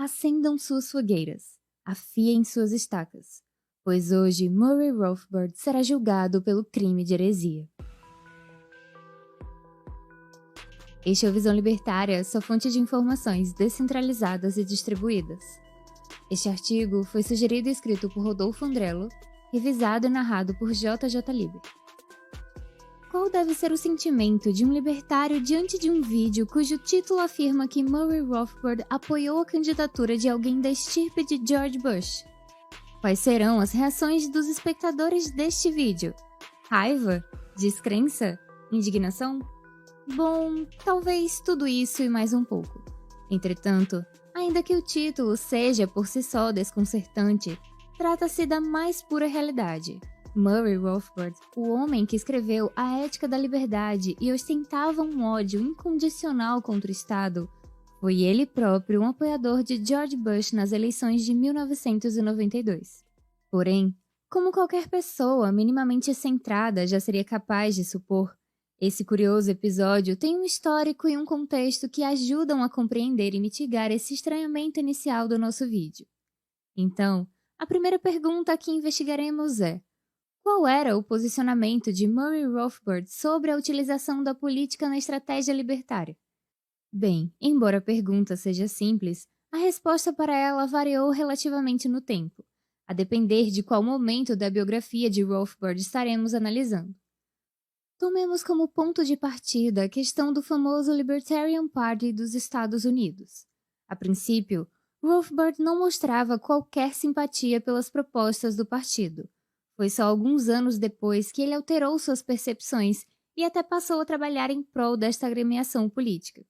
Acendam suas fogueiras, afiem suas estacas, pois hoje Murray Rothbard será julgado pelo crime de heresia. Este é o Visão Libertária, sua fonte de informações descentralizadas e distribuídas. Este artigo foi sugerido e escrito por Rodolfo Andrello, revisado e narrado por JJ Liber. Qual deve ser o sentimento de um libertário diante de um vídeo cujo título afirma que Murray Rothbard apoiou a candidatura de alguém da estirpe de George Bush? Quais serão as reações dos espectadores deste vídeo? Raiva? Descrença? Indignação? Bom, talvez tudo isso e mais um pouco. Entretanto, ainda que o título seja por si só desconcertante, trata-se da mais pura realidade. Murray Rothbard, o homem que escreveu A Ética da Liberdade e ostentava um ódio incondicional contra o Estado, foi ele próprio um apoiador de George Bush nas eleições de 1992. Porém, como qualquer pessoa minimamente centrada já seria capaz de supor, esse curioso episódio tem um histórico e um contexto que ajudam a compreender e mitigar esse estranhamento inicial do nosso vídeo. Então, a primeira pergunta que investigaremos é: qual era o posicionamento de Murray Rothbard sobre a utilização da política na estratégia libertária? Bem, embora a pergunta seja simples, a resposta para ela variou relativamente no tempo, a depender de qual momento da biografia de Rothbard estaremos analisando. Tomemos como ponto de partida a questão do famoso Libertarian Party dos Estados Unidos. A princípio, Rothbard não mostrava qualquer simpatia pelas propostas do partido. Foi só alguns anos depois que ele alterou suas percepções e até passou a trabalhar em prol desta agremiação política.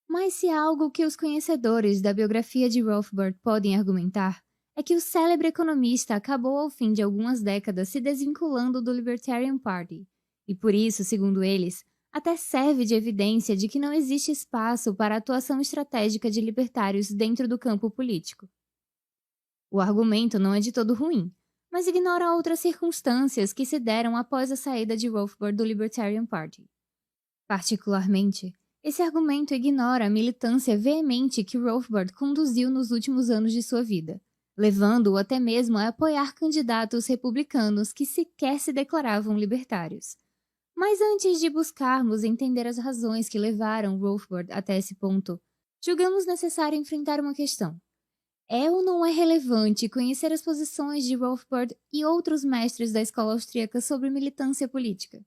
Mas se há algo que os conhecedores da biografia de Rothbard podem argumentar, é que o célebre economista acabou ao fim de algumas décadas se desvinculando do Libertarian Party, e por isso, segundo eles, até serve de evidência de que não existe espaço para a atuação estratégica de libertários dentro do campo político. O argumento não é de todo ruim, mas ignora outras circunstâncias que se deram após a saída de Rothbard do Libertarian Party. Particularmente, esse argumento ignora a militância veemente que Rothbard conduziu nos últimos anos de sua vida, levando-o até mesmo a apoiar candidatos republicanos que sequer se declaravam libertários. Mas antes de buscarmos entender as razões que levaram Rothbard até esse ponto, julgamos necessário enfrentar uma questão. É ou não é relevante conhecer as posições de Rothbard e outros mestres da escola austríaca sobre militância política?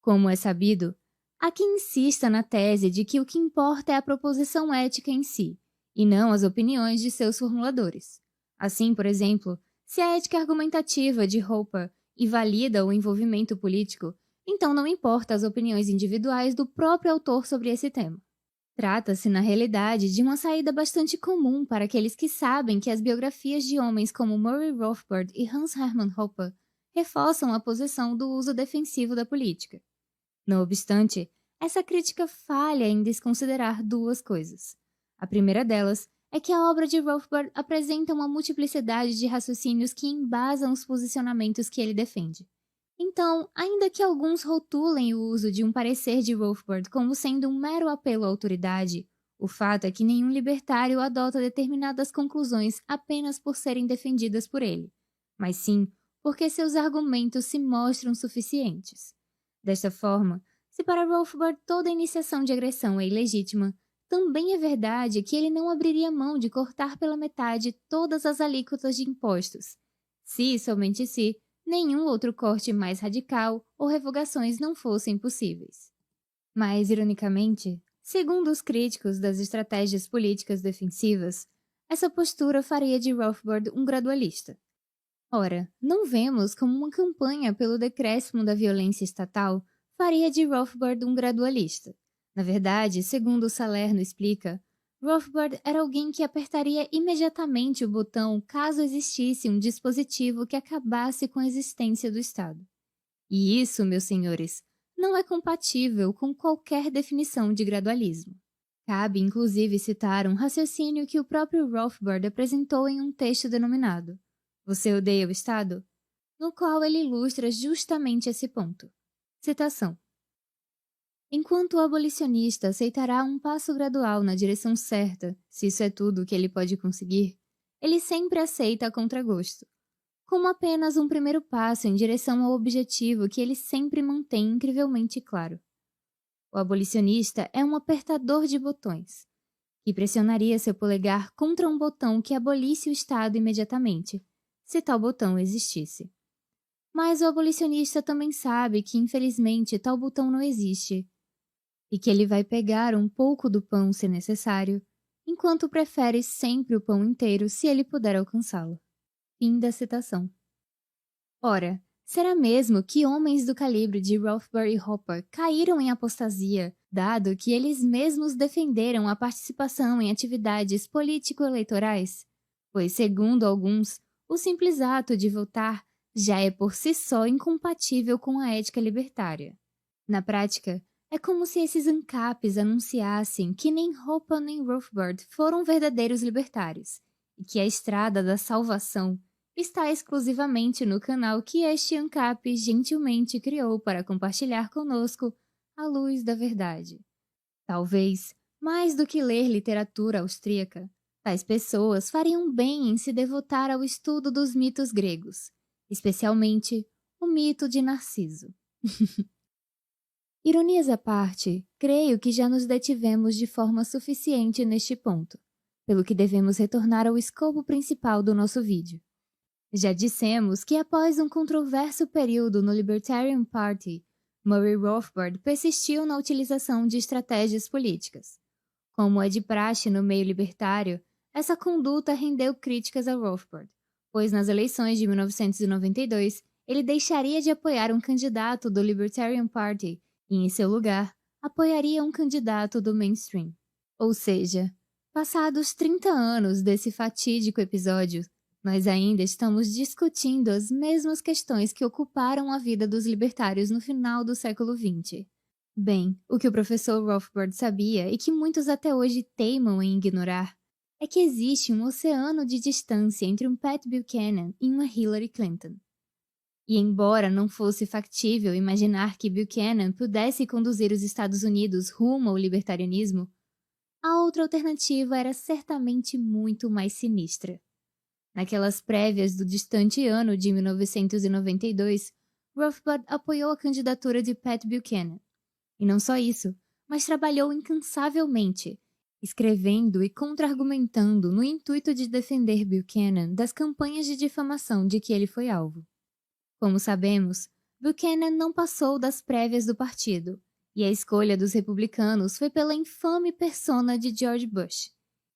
Como é sabido, há quem insista na tese de que o que importa é a proposição ética em si, e não as opiniões de seus formuladores. Assim, por exemplo, se a ética argumentativa de Roper invalida o envolvimento político, então não importa as opiniões individuais do próprio autor sobre esse tema. Trata-se, na realidade, de uma saída bastante comum para aqueles que sabem que as biografias de homens como Murray Rothbard e Hans Hermann Hoppe reforçam a posição do uso defensivo da política. Não obstante, essa crítica falha em desconsiderar duas coisas. A primeira delas é que a obra de Rothbard apresenta uma multiplicidade de raciocínios que embasam os posicionamentos que ele defende. Então, ainda que alguns rotulem o uso de um parecer de Rothbard como sendo um mero apelo à autoridade, o fato é que nenhum libertário adota determinadas conclusões apenas por serem defendidas por ele, mas sim porque seus argumentos se mostram suficientes. Desta forma, se para Rothbard toda iniciação de agressão é ilegítima, também é verdade que ele não abriria mão de cortar pela metade todas as alíquotas de impostos, se e somente se nenhum outro corte mais radical ou revogações não fossem possíveis. Mais ironicamente, segundo os críticos das estratégias políticas defensivas, essa postura faria de Rothbard um gradualista. Ora, não vemos como uma campanha pelo decréscimo da violência estatal faria de Rothbard um gradualista. Na verdade, segundo Salerno explica, Rothbard era alguém que apertaria imediatamente o botão caso existisse um dispositivo que acabasse com a existência do Estado. E isso, meus senhores, não é compatível com qualquer definição de gradualismo. Cabe, inclusive, citar um raciocínio que o próprio Rothbard apresentou em um texto denominado Você odeia o Estado? No qual ele ilustra justamente esse ponto. Citação. Enquanto o abolicionista aceitará um passo gradual na direção certa, se isso é tudo que ele pode conseguir, ele sempre aceita a contragosto, como apenas um primeiro passo em direção ao objetivo que ele sempre mantém incrivelmente claro. O abolicionista é um apertador de botões, que pressionaria seu polegar contra um botão que abolisse o Estado imediatamente, se tal botão existisse. Mas o abolicionista também sabe que, infelizmente, tal botão não existe, e que ele vai pegar um pouco do pão se necessário, enquanto prefere sempre o pão inteiro se ele puder alcançá-lo. Fim da citação. Ora, será mesmo que homens do calibre de Rothbard e Hopper caíram em apostasia, dado que eles mesmos defenderam a participação em atividades político-eleitorais? Pois, segundo alguns, o simples ato de votar já é por si só incompatível com a ética libertária. Na prática, é como se esses ANCAPs anunciassem que nem Hopper nem Rothbard foram verdadeiros libertários, e que a estrada da salvação está exclusivamente no canal que este ANCAP gentilmente criou para compartilhar conosco a luz da verdade. Talvez, mais do que ler literatura austríaca, tais pessoas fariam bem em se devotar ao estudo dos mitos gregos, especialmente o mito de Narciso. Ironias à parte, creio que já nos detivemos de forma suficiente neste ponto, pelo que devemos retornar ao escopo principal do nosso vídeo. Já dissemos que após um controverso período no Libertarian Party, Murray Rothbard persistiu na utilização de estratégias políticas. Como é de praxe no meio libertário, essa conduta rendeu críticas a Rothbard, pois nas eleições de 1992 ele deixaria de apoiar um candidato do Libertarian Party e, em seu lugar, apoiaria um candidato do mainstream. Ou seja, passados 30 anos desse fatídico episódio, nós ainda estamos discutindo as mesmas questões que ocuparam a vida dos libertários no final do século XX. Bem, o que o professor Rothbard sabia e que muitos até hoje teimam em ignorar é que existe um oceano de distância entre um Pat Buchanan e uma Hillary Clinton. E embora não fosse factível imaginar que Buchanan pudesse conduzir os Estados Unidos rumo ao libertarianismo, a outra alternativa era certamente muito mais sinistra. Naquelas prévias do distante ano de 1992, Rothbard apoiou a candidatura de Pat Buchanan. E não só isso, mas trabalhou incansavelmente, escrevendo e contra-argumentando no intuito de defender Buchanan das campanhas de difamação de que ele foi alvo. Como sabemos, Buchanan não passou das prévias do partido, e a escolha dos republicanos foi pela infame persona de George Bush.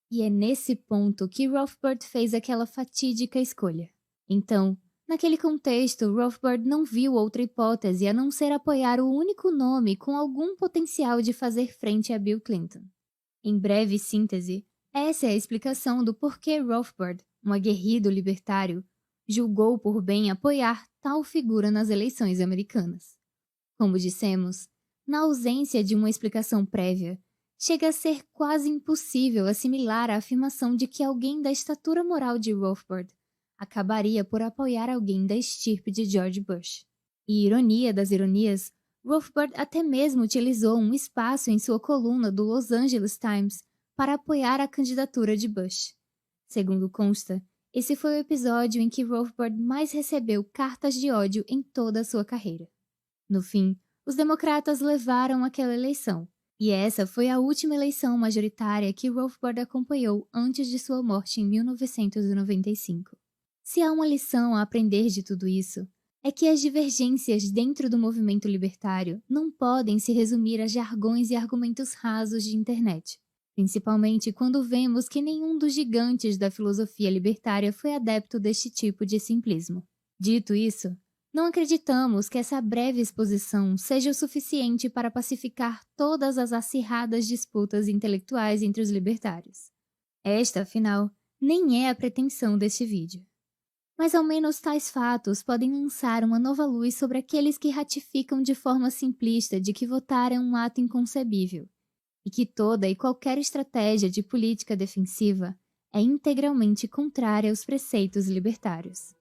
E é nesse ponto que Rothbard fez aquela fatídica escolha. Então, naquele contexto, Rothbard não viu outra hipótese a não ser apoiar o único nome com algum potencial de fazer frente a Bill Clinton. Em breve síntese, essa é a explicação do porquê Rothbard, um aguerrido libertário, julgou por bem apoiar tal figura nas eleições americanas. Como dissemos, na ausência de uma explicação prévia, chega a ser quase impossível assimilar a afirmação de que alguém da estatura moral de Rothbard acabaria por apoiar alguém da estirpe de George Bush. E ironia das ironias, Rothbard até mesmo utilizou um espaço em sua coluna do Los Angeles Times para apoiar a candidatura de Bush. Segundo consta, esse foi o episódio em que Rothbard mais recebeu cartas de ódio em toda a sua carreira. No fim, os democratas levaram aquela eleição, e essa foi a última eleição majoritária que Rothbard acompanhou antes de sua morte em 1995. Se há uma lição a aprender de tudo isso, é que as divergências dentro do movimento libertário não podem se resumir a jargões e argumentos rasos de internet, principalmente quando vemos que nenhum dos gigantes da filosofia libertária foi adepto deste tipo de simplismo. Dito isso, não acreditamos que essa breve exposição seja o suficiente para pacificar todas as acirradas disputas intelectuais entre os libertários. Esta, afinal, nem é a pretensão deste vídeo. Mas ao menos tais fatos podem lançar uma nova luz sobre aqueles que ratificam de forma simplista de que votar é um ato inconcebível, e que toda e qualquer estratégia de política defensiva é integralmente contrária aos preceitos libertários.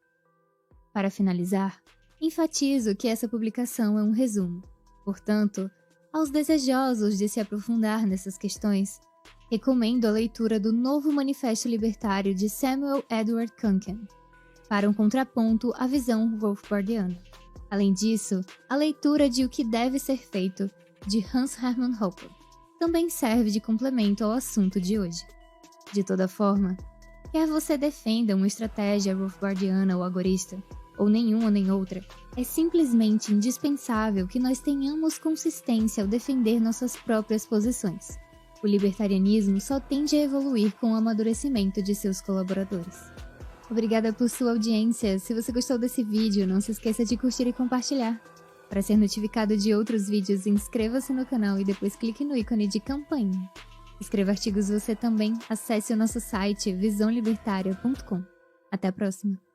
Para finalizar, enfatizo que essa publicação é um resumo. Portanto, Aos desejosos de se aprofundar nessas questões, recomendo a leitura do Novo Manifesto Libertário de Samuel Edward Kunken, para um contraponto à visão Rothbardiana. Além disso, a leitura de O que Deve Ser Feito, de Hans Hermann Hoppe, também serve de complemento ao assunto de hoje. De toda forma, quer você defenda uma estratégia Rothbardiana ou agorista, ou nenhuma nem outra, é simplesmente indispensável que nós tenhamos consistência ao defender nossas próprias posições. O libertarianismo só tende a evoluir com o amadurecimento de seus colaboradores. Obrigada por sua audiência. Se você gostou desse vídeo, não se esqueça de curtir e compartilhar. Para ser notificado de outros vídeos, inscreva-se no canal e depois clique no ícone de campainha. Escreva artigos você também. Acesse o nosso site visãolibertaria.com. Até a próxima!